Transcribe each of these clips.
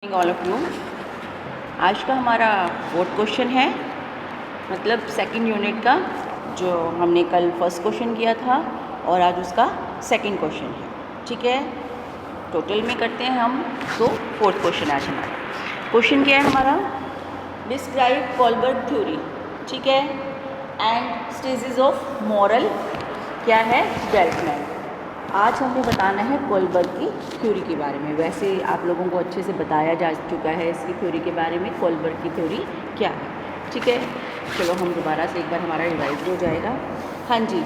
All of you. आज का हमारा फोर्थ क्वेश्चन है, मतलब सेकंड यूनिट का, जो हमने कल फर्स्ट क्वेश्चन किया था और आज उसका सेकंड क्वेश्चन है। ठीक है, टोटल में करते हैं हम, तो फोर्थ क्वेश्चन आज हमारा। क्वेश्चन क्या है हमारा? Describe Kohlberg theory. ठीक है, एंड स्टेजेस ऑफ मॉरल क्या है? डेवलपमेंट। आज हमें बताना है कोलबर्ग की थ्योरी के बारे में। वैसे आप लोगों को अच्छे से बताया जा चुका है इसकी थ्योरी के बारे में, कोलबर्ग की थ्योरी क्या है। ठीक है, चलो हम दोबारा से एक बार हमारा रिवाइज हो जाएगा। हाँ जी,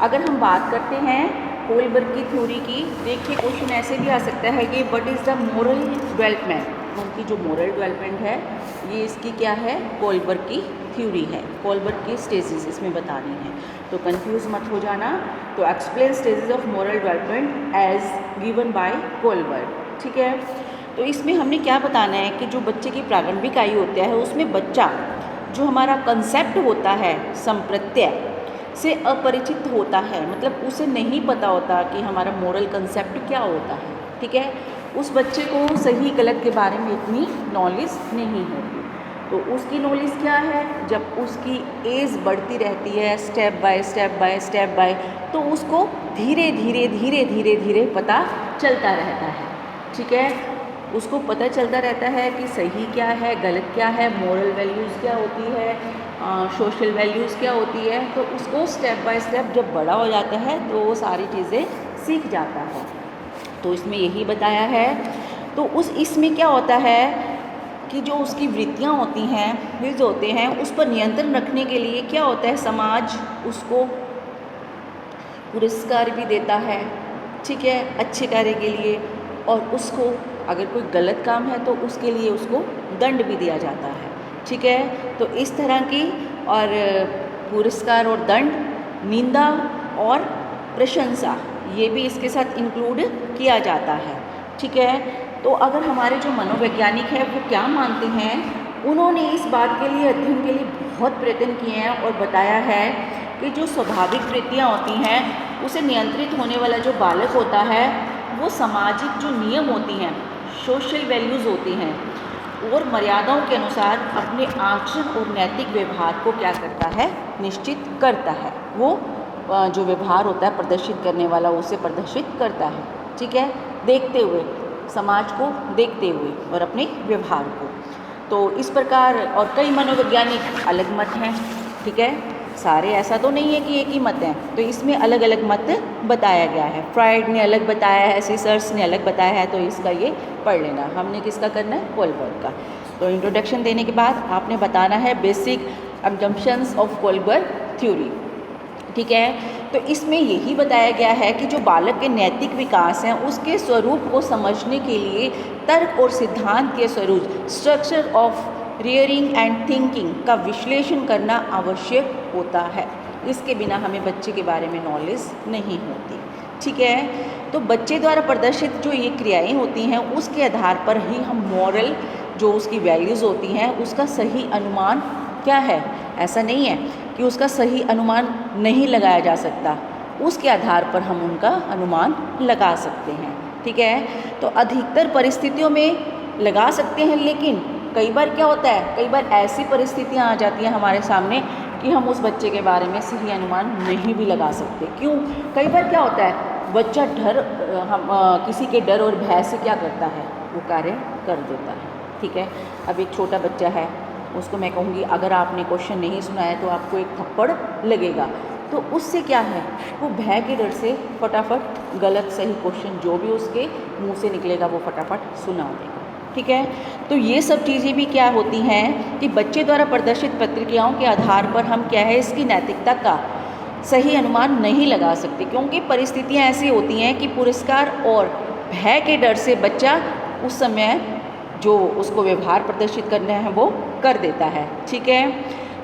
अगर हम बात करते हैं कोलबर्ग की थ्योरी की, देखिए क्वेश्चन ऐसे भी आ सकता है कि what is the moral development. उनकी जो मोरल डेवलपमेंट है ये इसकी क्या है? कोलबर्ग की थ्योरी है। कोलबर्ग की स्टेजेस इसमें बतानी है, तो कंफ्यूज मत हो जाना। तो explain stages of moral development as given by Kohlberg. ठीक है, तो इसमें हमने क्या बताना है कि जो बच्चे की प्रारंभिक आयु होता है उसमें बच्चा जो हमारा कंसेप्ट होता है संप्रत्यय से अपरिचित होता है, मतलब उसे नहीं पता होता कि हमारा मोरल कंसेप्ट क्या होता है। ठीक है, उस बच्चे को सही गलत के बारे में इतनी नॉलेज नहीं होती। तो उसकी नॉलेज क्या है? जब उसकी एज बढ़ती रहती है step by step by step by, तो उसको धीरे धीरे धीरे धीरे धीरे पता चलता रहता है। ठीक है, उसको पता चलता रहता है कि सही क्या है, गलत क्या है, मोरल वैल्यूज़ क्या होती है, सोशल वैल्यूज़ क्या होती है। तो उसको स्टेप बाय स्टेप जब बड़ा हो जाता है तो वो सारी चीज़ें सीख जाता है। तो इसमें यही बताया है। तो इसमें क्या होता है कि जो उसकी वृत्तियाँ होती हैं, विज होते हैं, उस पर नियंत्रण रखने के लिए क्या होता है, समाज उसको पुरस्कार भी देता है। ठीक है, अच्छे कार्य के लिए, और उसको अगर कोई गलत काम है तो उसके लिए उसको दंड भी दिया जाता है। ठीक है, तो इस तरह की, और पुरस्कार और दंड, निंदा और प्रशंसा, ये भी इसके साथ इंक्लूड किया जाता है। ठीक है, तो अगर हमारे जो मनोवैज्ञानिक है वो क्या मानते हैं, उन्होंने इस बात के लिए, अध्ययन के लिए बहुत प्रयत्न किए हैं और बताया है कि जो स्वाभाविक वृत्तियाँ होती हैं उसे नियंत्रित होने वाला जो बालक होता है वो सामाजिक जो नियम होती हैं, सोशल वैल्यूज़ होती हैं और मर्यादाओं के अनुसार अपने आचरण और नैतिक व्यवहार को क्या करता है? निश्चित करता है। वो जो व्यवहार होता है प्रदर्शित करने वाला, उसे प्रदर्शित करता है। ठीक है, देखते हुए, समाज को देखते हुए और अपने व्यवहार को। तो इस प्रकार, और कई मनोवैज्ञानिक अलग मत हैं। ठीक है, सारे ऐसा तो नहीं है कि एक ही मत है, तो इसमें अलग अलग मत बताया गया है। फ्राइड ने अलग बताया है, सीसर्स ने अलग बताया है, तो इसका ये पढ़ लेना। हमने किसका करना है? कोलबर्ग का। तो इंट्रोडक्शन देने के बाद आपने बताना है basic assumptions of Kohlberg theory. ठीक है, तो इसमें यही बताया गया है कि जो बालक के नैतिक विकास हैं उसके स्वरूप को समझने के लिए तर्क और सिद्धांत के स्वरूप, structure of rearing and thinking का विश्लेषण करना आवश्यक होता है। इसके बिना हमें बच्चे के बारे में नॉलेज नहीं होती। ठीक है, तो बच्चे द्वारा प्रदर्शित जो ये क्रियाएं होती हैं उसके आधार पर ही हम मॉरल, जो उसकी वैल्यूज़ होती हैं, उसका सही अनुमान क्या है। ऐसा नहीं है कि उसका सही अनुमान नहीं लगाया जा सकता, उसके आधार पर हम उनका अनुमान लगा सकते हैं। ठीक है, तो अधिकतर परिस्थितियों में लगा सकते हैं, लेकिन कई बार क्या होता है, कई बार ऐसी परिस्थितियां आ जाती हैं हमारे सामने कि हम उस बच्चे के बारे में सही अनुमान नहीं भी लगा सकते। क्यों? कई बार क्या होता है, बच्चा किसी के डर और भय से क्या करता है, वो कार्य कर देता है। ठीक है, अब एक छोटा बच्चा है, उसको मैं कहूँगी अगर आपने क्वेश्चन नहीं सुना है तो आपको एक थप्पड़ लगेगा, तो उससे क्या है, वो भय के डर से फटाफट गलत सही क्वेश्चन जो भी उसके मुंह से निकलेगा वो फटाफट सुना देगा। ठीक है, तो ये सब चीज़ें भी क्या होती हैं कि बच्चे द्वारा प्रदर्शित प्रतिक्रियाओं के आधार पर हम क्या है, इसकी नैतिकता का सही अनुमान नहीं लगा सकते, क्योंकि परिस्थितियाँ ऐसी होती हैं कि पुरस्कार और भय के डर से बच्चा उस समय जो उसको व्यवहार प्रदर्शित करना है वो कर देता है। ठीक है,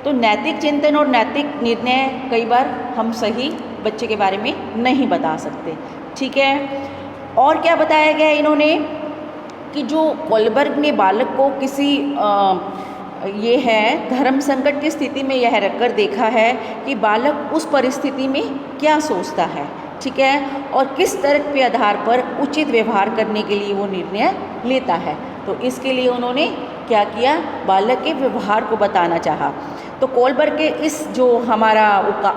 तो नैतिक चिंतन और नैतिक निर्णय कई बार हम सही बच्चे के बारे में नहीं बता सकते। ठीक है, और क्या बताया गया है इन्होंने कि जो कोलबर्ग ने बालक को किसी ये है धर्म संकट की स्थिति में यह रखकर देखा है कि बालक उस परिस्थिति में क्या सोचता है। ठीक है, और किस तर्क के आधार पर उचित व्यवहार करने के लिए वो निर्णय लेता है। तो इसके लिए उन्होंने क्या किया, बालक के व्यवहार को बताना चाहा। तो कोलबर्ग के इस जो हमारा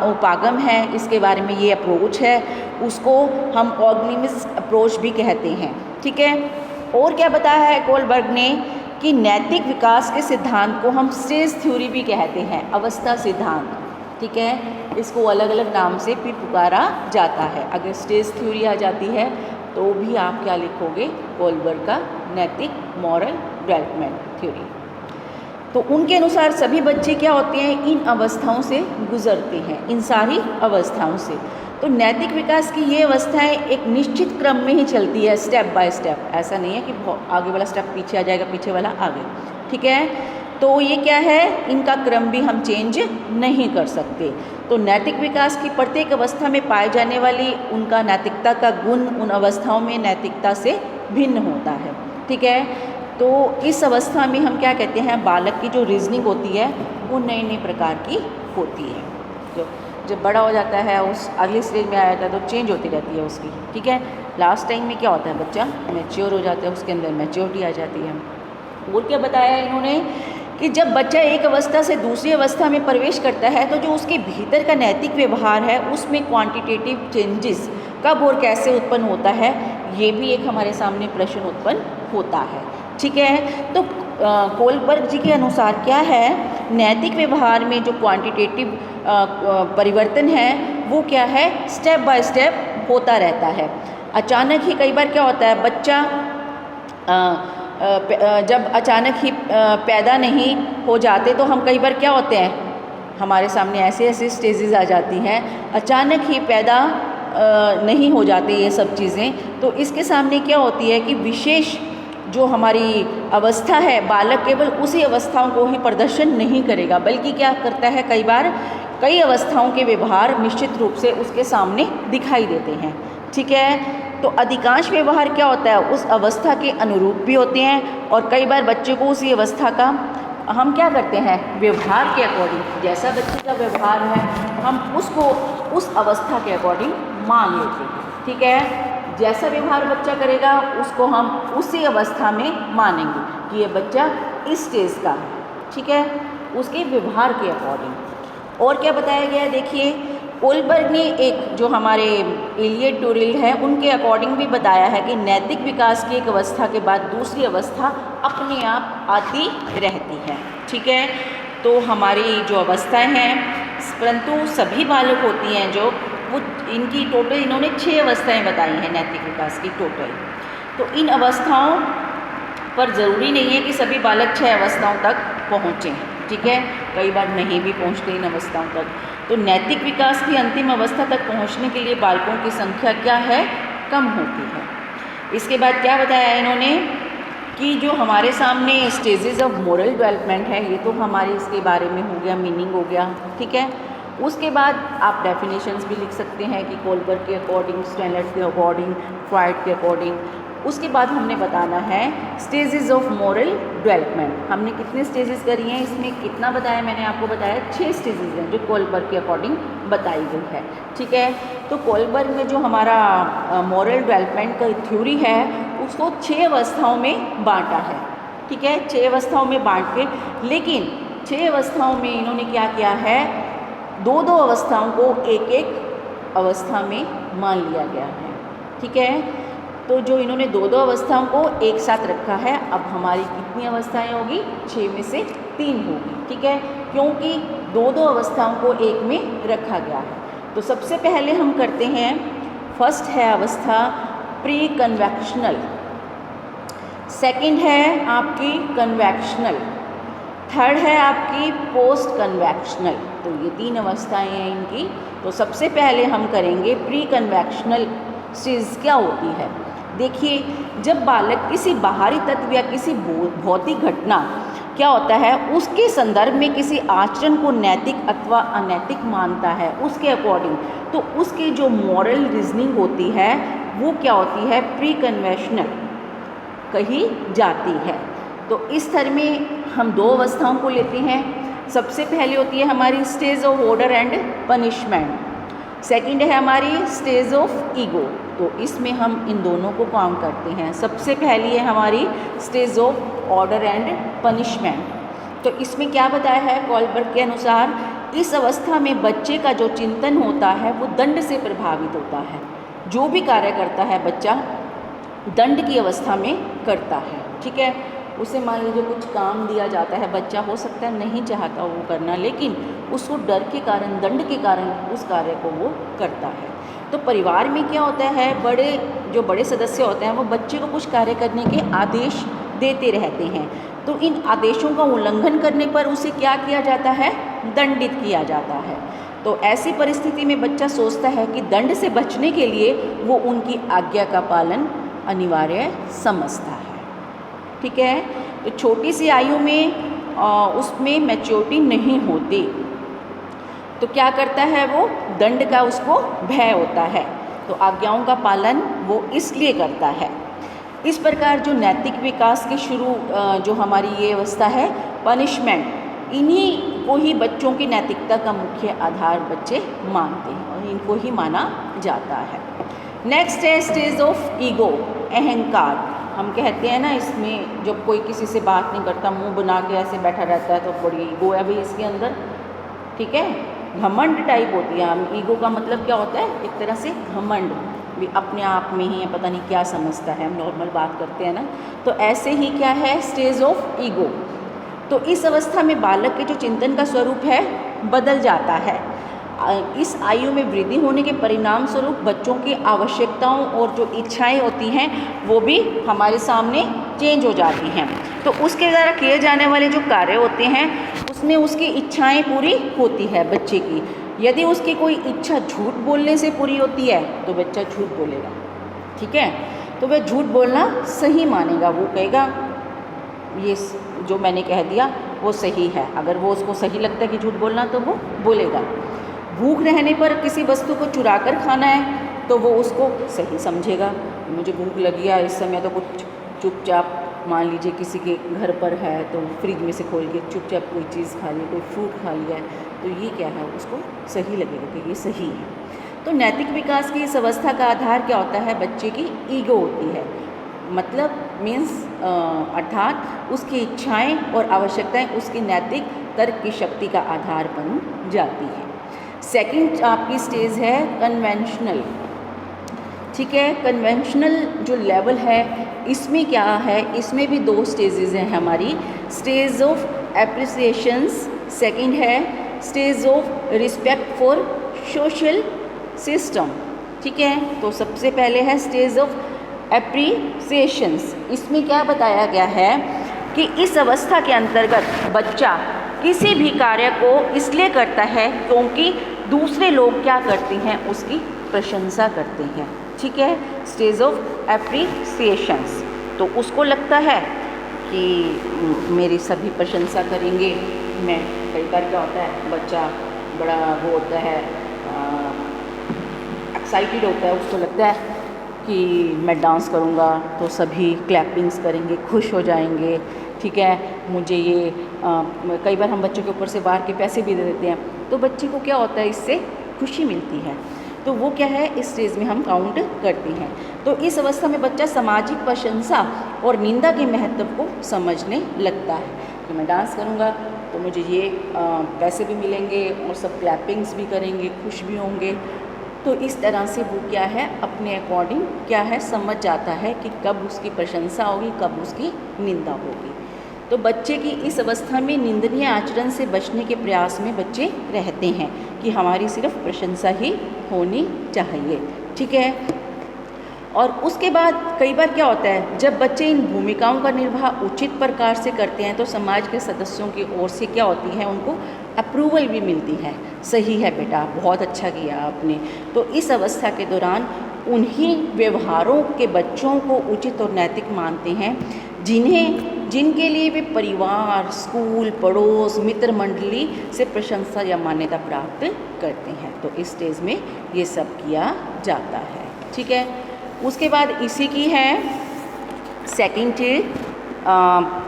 उपागम है, इसके बारे में ये अप्रोच है, उसको हम कॉग्निटिव अप्रोच भी कहते हैं। ठीक है, और क्या बताया है कोलबर्ग ने कि नैतिक विकास के सिद्धांत को हम स्टेज थ्योरी भी कहते हैं, अवस्था सिद्धांत। ठीक है, इसको अलग अलग नाम से भी पुकारा जाता है। अगर स्टेज थ्योरी आ जाती है तो भी आप क्या लिखोगे, कोलबर्ग का नैतिक मॉरल डेवलपमेंट थ्योरी। तो उनके अनुसार सभी बच्चे क्या होते हैं, इन अवस्थाओं से गुजरते हैं, इन सारी अवस्थाओं से। तो नैतिक विकास की ये अवस्थाएं एक निश्चित क्रम में ही चलती है, स्टेप बाय स्टेप। ऐसा नहीं है कि आगे वाला स्टेप पीछे आ जाएगा, पीछे वाला आगे। ठीक है, तो ये क्या है, इनका क्रम भी हम चेंज नहीं कर सकते। तो नैतिक विकास की प्रत्येक अवस्था में पाए जाने वाली उनका नैतिकता का गुण उन अवस्थाओं में नैतिकता से भिन्न होता है। ठीक है, तो इस अवस्था में हम क्या कहते हैं, बालक की जो रीजनिंग होती है वो नए नए प्रकार की होती है। जो जब बड़ा हो जाता है, उस अगली स्टेज में आ जाता है, तो चेंज होती रहती है उसकी। ठीक है, लास्ट टाइम में क्या होता है, बच्चा मैच्योर हो जाता है, उसके अंदर मैच्योरिटी आ जाती है। और क्या बताया इन्होंने कि जब बच्चा एक अवस्था से दूसरी अवस्था में प्रवेश करता है, तो जो उसके भीतर का नैतिक व्यवहार है उसमें क्वांटिटेटिव चेंजेस कब और कैसे उत्पन्न होता है, ये भी एक हमारे सामने प्रश्न उत्पन्न होता है। ठीक है, तो कोलबर्ग जी के अनुसार क्या है, नैतिक व्यवहार में जो क्वांटिटेटिव परिवर्तन है वो क्या है, स्टेप बाय स्टेप होता रहता है। अचानक ही कई बार क्या होता है, बच्चा जब अचानक ही पैदा नहीं हो जाते, तो हम कई बार क्या होते हैं, हमारे सामने ऐसे ऐसे स्टेजेस आ जाती हैं, अचानक ही पैदा नहीं हो जाते ये सब चीज़ें। तो इसके सामने क्या होती है कि विशेष जो हमारी अवस्था है, बालक केवल उसी अवस्थाओं को ही प्रदर्शन नहीं करेगा, बल्कि क्या करता है, कई बार कई अवस्थाओं के व्यवहार निश्चित रूप से उसके सामने दिखाई देते हैं। ठीक है, तो अधिकांश व्यवहार क्या होता है, उस अवस्था के अनुरूप भी होते हैं, और कई बार बच्चे को उसी अवस्था का हम क्या करते हैं, व्यवहार के अकॉर्डिंग, जैसा बच्चे का व्यवहार है हम उसको उस अवस्था के अकॉर्डिंग मान लेते हैं। ठीक है, जैसा व्यवहार बच्चा करेगा उसको हम उसी अवस्था में मानेंगे कि ये बच्चा इस स्टेज का है। ठीक है, उसके व्यवहार के अकॉर्डिंग। और क्या बताया गया है, देखिए कोलबर्ग ने एक जो हमारे एलियट टोरेल है उनके अकॉर्डिंग भी बताया है कि नैतिक विकास की एक अवस्था के बाद दूसरी अवस्था अपने आप आती रहती है। ठीक है, तो हमारी जो अवस्थाएं हैं, परंतु सभी बालक होती हैं जो वो, इनकी टोटल इन्होंने 6 अवस्थाएं बताई हैं नैतिक विकास की टोटल। तो इन अवस्थाओं पर ज़रूरी नहीं है कि सभी बालक 6 अवस्थाओं तक पहुँचें। ठीक है, कई बार नहीं भी पहुँचते इन अवस्थाओं तक। तो नैतिक विकास की अंतिम अवस्था तक पहुँचने के लिए बालकों की संख्या क्या है, कम होती है। इसके बाद क्या बताया इन्होंने कि जो हमारे सामने स्टेजेस ऑफ मोरल डेवलपमेंट है, ये तो हमारे इसके बारे में हो गया, मीनिंग हो गया। ठीक है, उसके बाद आप डेफिनेशंस भी लिख सकते हैं कि कोलबर्ग के अकॉर्डिंग, स्टैनर्ड के अकॉर्डिंग, फ्रॉइड के अकॉर्डिंग। उसके बाद हमने बताना है स्टेजेस ऑफ मोरल डेवलपमेंट। हमने कितने स्टेजेस करी हैं, इसमें कितना बताया, मैंने आपको बताया 6 स्टेजेस हैं जो कोलबर्ग के अकॉर्डिंग बताई गई है। ठीक है, तो कोलबर्ग में जो हमारा मोरल डेवलपमेंट का थ्योरी है उसको 6 अवस्थाओं में बांटा है। ठीक है, 6 अवस्थाओं में बांट के, लेकिन 6 अवस्थाओं में इन्होंने क्या किया है, 2-2 अवस्थाओं को एक एक अवस्था में मान लिया गया है। ठीक है, तो जो इन्होंने 2-2 अवस्थाओं को एक साथ रखा है, अब हमारी कितनी अवस्थाएं होगी, 6 में से 3 होगी। ठीक है, क्योंकि 2-2 अवस्थाओं को एक में रखा गया है। तो सबसे पहले हम करते हैं, फर्स्ट है अवस्था प्री कन्वेक्शनल, सेकंड है आपकी कन्वेक्शनल, थर्ड है आपकी पोस्ट कन्वेक्शनल। तो ये 3 अवस्थाएं हैं इनकी। तो सबसे पहले हम करेंगे प्री कन्वेक्शनल स्टेज क्या होती है। देखिए, जब बालक किसी बाहरी तत्व या किसी भौतिक घटना क्या होता है उसके संदर्भ में किसी आचरण को नैतिक अथवा अनैतिक मानता है, उसके अकॉर्डिंग, तो उसकी जो मॉरल रीजनिंग होती है वो क्या होती है, प्री कन्वेंशनल कही जाती है। तो इस तरह में हम 2 अवस्थाओं को लेते हैं। सबसे पहले होती है हमारी stage of order and punishment, second है हमारी स्टेज ऑफ ईगो। तो इसमें हम इन दोनों को काउंट करते हैं। सबसे पहली है हमारी stage of order and punishment. तो इसमें क्या बताया है कोलबर्ग के अनुसार, इस अवस्था में बच्चे का जो चिंतन होता है वो दंड से प्रभावित होता है। जो भी कार्य करता है बच्चा दंड की अवस्था में करता है। ठीक है, उसे मान लीजिए कुछ काम दिया जाता है, बच्चा हो सकता है नहीं चाहता वो करना, लेकिन उसको डर के कारण, दंड के कारण उस कार्य को वो करता है। तो परिवार में क्या होता है, जो बड़े सदस्य होते हैं वो बच्चे को कुछ कार्य करने के आदेश देते रहते हैं। तो इन आदेशों का उल्लंघन करने पर उसे क्या किया जाता है, दंडित किया जाता है। तो ऐसी परिस्थिति में बच्चा सोचता है कि दंड से बचने के लिए वो उनकी आज्ञा का पालन अनिवार्य समझता है। ठीक है, तो छोटी सी आयु में उसमें मैच्योरिटी नहीं होती, तो क्या करता है वो, दंड का उसको भय होता है, तो आज्ञाओं का पालन वो इसलिए करता है। इस प्रकार जो नैतिक विकास के शुरू जो हमारी ये अवस्था है पनिशमेंट, इन्हीं को ही बच्चों की नैतिकता का मुख्य आधार बच्चे मानते हैं और इनको ही माना जाता है। नेक्स्ट है स्टेज ऑफ ईगो, अहंकार। हम कहते हैं ना, इसमें जब कोई किसी से बात नहीं करता, मुंह बना के ऐसे बैठा रहता है, तो बड़ी ईगो है भाई इसके अंदर। ठीक है, घमंड टाइप होती है। ईगो का मतलब क्या होता है, एक तरह से घमंड, भी अपने आप में ही पता नहीं क्या समझता है, हम नॉर्मल बात करते हैं ना, तो ऐसे ही क्या है स्टेज ऑफ ईगो। तो इस अवस्था में बालक के जो चिंतन का स्वरूप है बदल जाता है। इस आयु में वृद्धि होने के परिणाम स्वरूप बच्चों की आवश्यकताओं और जो इच्छाएं होती हैं वो भी हमारे सामने चेंज हो जाती हैं। तो उसके द्वारा किए जाने वाले जो कार्य होते हैं उसमें उसकी इच्छाएं पूरी होती है बच्चे की। यदि उसकी कोई इच्छा झूठ बोलने से पूरी होती है तो बच्चा झूठ बोलेगा। ठीक है, तो वह झूठ बोलना सही मानेगा, वो कहेगा ये जो मैंने कह दिया वो सही है। अगर वो उसको सही लगता है कि झूठ बोलना तो वो बोलेगा। भूख रहने पर किसी वस्तु को चुरा कर खाना है तो वो उसको सही समझेगा। मुझे भूख लगी है इस समय, तो कुछ चुपचाप, मान लीजिए किसी के घर पर है तो फ्रिज में से खोल के चुपचाप कोई चीज़ खा ली, कोई फ्रूट खा लिया है, तो ये क्या है, उसको सही लगेगा कि ये सही है। तो नैतिक विकास की इस अवस्था का आधार क्या होता है, बच्चे की ईगो होती है। मतलब मीन्स अर्थात उसकी इच्छाएं और आवश्यकताएं उसकी नैतिक तर्क की शक्ति का आधार बन जाती है। सेकंड आपकी स्टेज है कन्वेंशनल। ठीक है, कन्वेंशनल जो लेवल है इसमें क्या है, इसमें भी दो स्टेजेस हैं हमारी। स्टेज ऑफ एप्रिसिएशंस, सेकंड है stage of respect for social system. ठीक है, तो सबसे पहले है स्टेज ऑफ एप्रिसिएशंस। इसमें क्या बताया गया है कि इस अवस्था के अंतर्गत बच्चा किसी भी कार्य को इसलिए करता है क्योंकि दूसरे लोग क्या करते हैं, उसकी प्रशंसा करते हैं। ठीक है, स्टेज ऑफ एप्रिसिएशंस, तो उसको लगता है कि मेरी सभी प्रशंसा करेंगे। मैं कई बार क्या होता है, बच्चा बड़ा वो होता है, एक्साइटेड होता है, उसको लगता है कि मैं डांस करूँगा तो सभी क्लैपिंग्स करेंगे, खुश हो जाएंगे। ठीक है, मुझे ये कई बार हम बच्चों के ऊपर से बाहर के पैसे भी दे देते हैं, तो बच्चे को क्या होता है, इससे खुशी मिलती है। तो वो क्या है, इस स्टेज में हम काउंट करते हैं। तो इस अवस्था में बच्चा सामाजिक प्रशंसा और निंदा के महत्व को समझने लगता है कि मैं डांस करूँगा तो मुझे ये पैसे भी मिलेंगे और सब क्लैपिंग्स भी करेंगे, खुश भी होंगे। तो इस तरह से वो क्या है, अपने अकॉर्डिंग क्या है, समझ जाता है कि कब उसकी प्रशंसा होगी, कब उसकी निंदा होगी। तो बच्चे की इस अवस्था में निंदनीय आचरण से बचने के प्रयास में बच्चे रहते हैं कि हमारी सिर्फ प्रशंसा ही होनी चाहिए। ठीक है, और उसके बाद कई बार क्या होता है, जब बच्चे इन भूमिकाओं का निर्वाह उचित प्रकार से करते हैं तो समाज के सदस्यों की ओर से क्या होती है, उनको अप्रूवल भी मिलती है। सही है बेटा, बहुत अच्छा किया आपने। तो इस अवस्था के दौरान उन्हीं व्यवहारों के बच्चों को उचित और नैतिक मानते हैं जिनके लिए वे परिवार, स्कूल, पड़ोस, मित्र मंडली से प्रशंसा या मान्यता प्राप्त करते हैं। तो इस स्टेज में ये सब किया जाता है। ठीक है, उसके बाद इसी की है second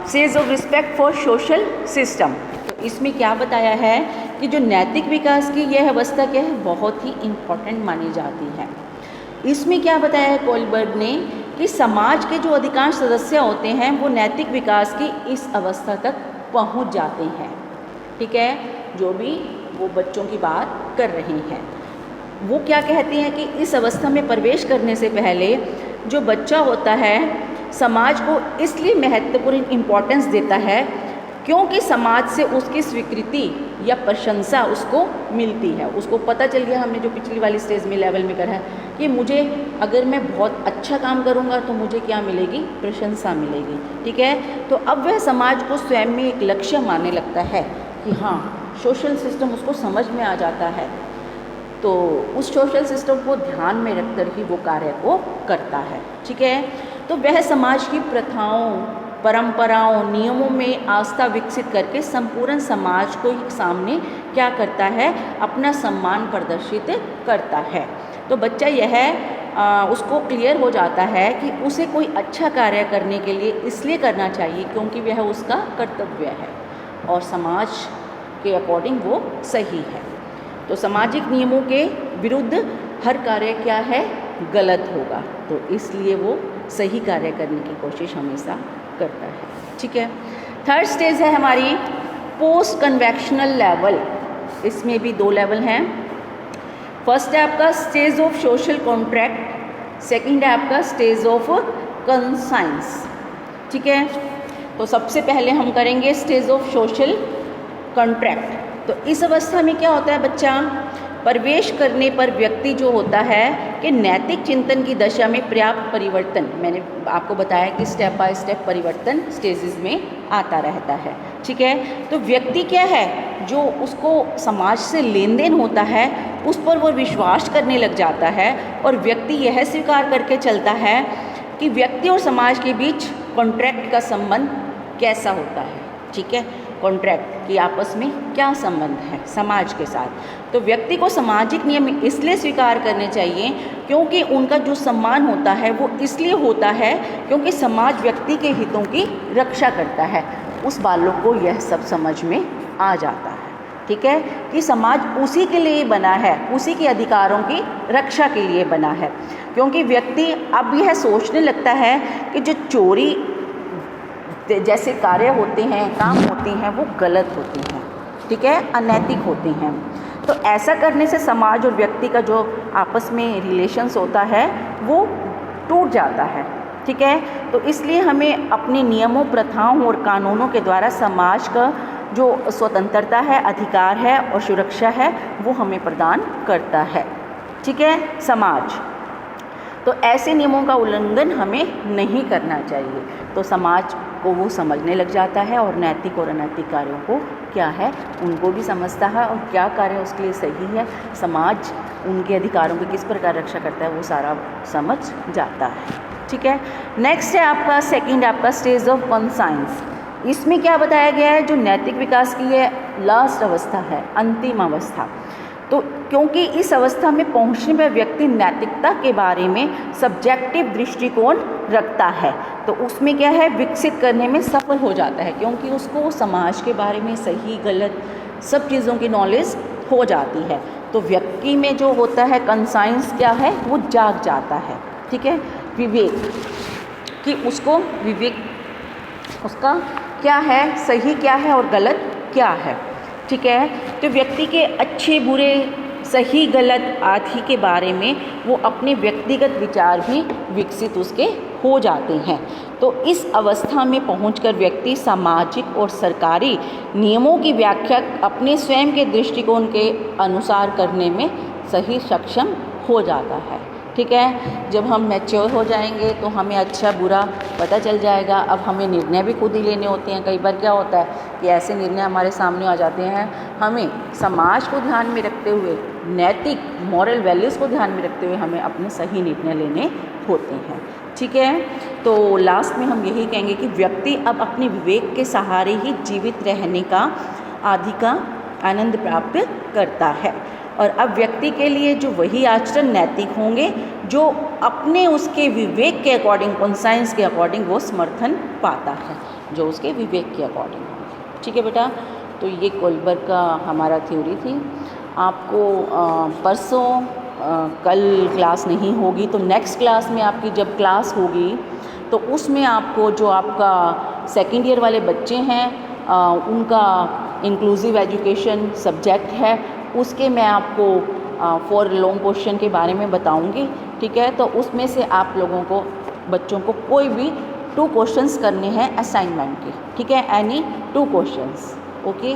stage of respect for social system. तो इसमें क्या बताया है कि जो नैतिक विकास की यह अवस्था क्या है, बहुत ही इम्पोर्टेंट मानी जाती है। इसमें क्या बताया है कोलबर्ग ने कि समाज के जो अधिकांश सदस्य होते हैं वो नैतिक विकास की इस अवस्था तक पहुंच जाते हैं। ठीक है, जो भी वो बच्चों की बात कर रहे हैं, वो क्या कहते हैं कि इस अवस्था में प्रवेश करने से पहले जो बच्चा होता है समाज को इसलिए महत्वपूर्ण इम्पोर्टेंस देता है क्योंकि समाज से उसकी स्वीकृति या प्रशंसा उसको मिलती है। उसको पता चल गया, हमने जो पिछली वाली स्टेज में लेवल में करा है कि मुझे अगर मैं बहुत अच्छा काम करूँगा तो मुझे क्या मिलेगी, प्रशंसा मिलेगी। ठीक है, तो अब वह समाज को स्वयं में एक लक्ष्य मानने लगता है कि हाँ, सोशल सिस्टम उसको समझ में आ जाता है, तो उस सोशल सिस्टम को ध्यान में रखकर ही वो कार्य को करता है। ठीक है, तो वह समाज की प्रथाओं, परंपराओं, नियमों में आस्था विकसित करके संपूर्ण समाज को ही सामने क्या करता है, अपना सम्मान प्रदर्शित करता है। तो बच्चा यह उसको क्लियर हो जाता है कि उसे कोई अच्छा कार्य करने के लिए इसलिए करना चाहिए क्योंकि वह उसका कर्तव्य है और समाज के अकॉर्डिंग वो सही है। तो सामाजिक नियमों के विरुद्ध हर कार्य क्या है, गलत होगा, तो इसलिए वो सही कार्य करने की कोशिश हमेशा करता है। ठीक है, थर्ड स्टेज है हमारी पोस्ट कन्वेक्शनल लेवल। इसमें भी 2 लेवल हैं। फर्स्ट है आपका stage of social contract, second है आपका स्टेज ऑफ कंसाइंस। ठीक है, तो सबसे पहले हम करेंगे स्टेज ऑफ सोशल कॉन्ट्रैक्ट। तो इस अवस्था में क्या होता है, बच्चा प्रवेश करने पर व्यक्ति जो होता है कि नैतिक चिंतन की दशा में पर्याप्त परिवर्तन, मैंने आपको बताया कि स्टेप बाय स्टेप परिवर्तन स्टेजेस में आता रहता है। ठीक है, तो व्यक्ति क्या है, जो उसको समाज से लेन देन होता है उस पर वो विश्वास करने लग जाता है और व्यक्ति यह स्वीकार करके चलता है कि व्यक्ति और समाज के बीच कॉन्ट्रैक्ट का संबंध कैसा होता है। ठीक है, कॉन्ट्रैक्ट की आपस में क्या संबंध है समाज के साथ। तो व्यक्ति को सामाजिक नियम इसलिए स्वीकार करने चाहिए क्योंकि उनका जो सम्मान होता है वो इसलिए होता है क्योंकि समाज व्यक्ति के हितों की रक्षा करता है। उस बालक को यह सब समझ में आ जाता है। ठीक है, कि समाज उसी के लिए बना है, उसी के अधिकारों की रक्षा के लिए बना है। क्योंकि व्यक्ति अब यह सोचने लगता है कि जो चोरी जैसे कार्य होते हैं, काम होते हैं, वो गलत होते हैं। ठीक है, अनैतिक होते हैं। तो ऐसा करने से समाज और व्यक्ति का जो आपस में रिलेशंस होता है वो टूट जाता है। ठीक है, तो इसलिए हमें अपने नियमों, प्रथाओं और कानूनों के द्वारा समाज का जो स्वतंत्रता है, अधिकार है और सुरक्षा है वो हमें प्रदान करता है। ठीक है, समाज, तो ऐसे नियमों का उल्लंघन हमें नहीं करना चाहिए। तो समाज को वो समझने लग जाता है और नैतिक और अनैतिक कार्यों को क्या है उनको भी समझता है और क्या कार्य उसके लिए सही है, समाज उनके अधिकारों की किस प्रकार रक्षा करता है वो सारा समझ जाता है। ठीक है, नेक्स्ट है आपका सेकंड आपका स्टेज ऑफ कंसाइंस। इसमें क्या बताया गया है, जो नैतिक विकास की ये लास्ट अवस्था है, अंतिम अवस्था। तो क्योंकि इस अवस्था में पहुंचने पर व्यक्ति नैतिकता के बारे में सब्जेक्टिव दृष्टिकोण रखता है, तो उसमें क्या है विकसित करने में सफल हो जाता है क्योंकि उसको समाज के बारे में सही गलत सब चीज़ों की नॉलेज हो जाती है। तो व्यक्ति में जो होता है कंसाइंस क्या है, वो जाग जाता है। ठीक है, विवेक कि उसको विवेक उसका क्या है, सही क्या है और गलत क्या है। ठीक है, तो व्यक्ति के अच्छे बुरे, सही गलत आदि के बारे में वो अपने व्यक्तिगत विचार भी विकसित उसके हो जाते हैं। तो इस अवस्था में पहुंचकर व्यक्ति सामाजिक और सरकारी नियमों की व्याख्या अपने स्वयं के दृष्टिकोण के अनुसार करने में सही सक्षम हो जाता है। ठीक है, जब हम मैच्योर हो जाएंगे तो हमें अच्छा बुरा पता चल जाएगा। अब हमें निर्णय भी खुद ही लेने होते हैं। कई बार क्या होता है कि ऐसे निर्णय हमारे सामने आ जाते हैं, हमें समाज को ध्यान में रखते हुए, नैतिक मॉरल वैल्यूज़ को ध्यान में रखते हुए हमें अपने सही निर्णय लेने होते हैं। ठीक है, तो लास्ट में हम यही कहेंगे कि व्यक्ति अब अपने विवेक के सहारे ही जीवित रहने का आदि का आनंद प्राप्त करता है और अब व्यक्ति के लिए जो वही आचरण नैतिक होंगे जो अपने उसके विवेक के अकॉर्डिंग, कॉन्साइंस के अकॉर्डिंग वो समर्थन पाता है, जो उसके विवेक के अकॉर्डिंग होंगे। ठीक है बेटा, तो ये कोलबर्ग का हमारा थ्योरी थी। आपको परसों कल क्लास नहीं होगी, तो नेक्स्ट क्लास में आपकी जब क्लास होगी तो उसमें आपको जो आपका सेकेंड ईयर वाले बच्चे हैं उनका इंक्लूसिव एजुकेशन सब्जेक्ट है, उसके मैं आपको फॉर लॉन्ग क्वेश्चन के बारे में बताऊंगी। ठीक है, तो उसमें से आप लोगों को बच्चों को कोई भी 2 क्वेश्चंस करने हैं असाइनमेंट के। ठीक है, एनी 2 क्वेश्चंस। ओके।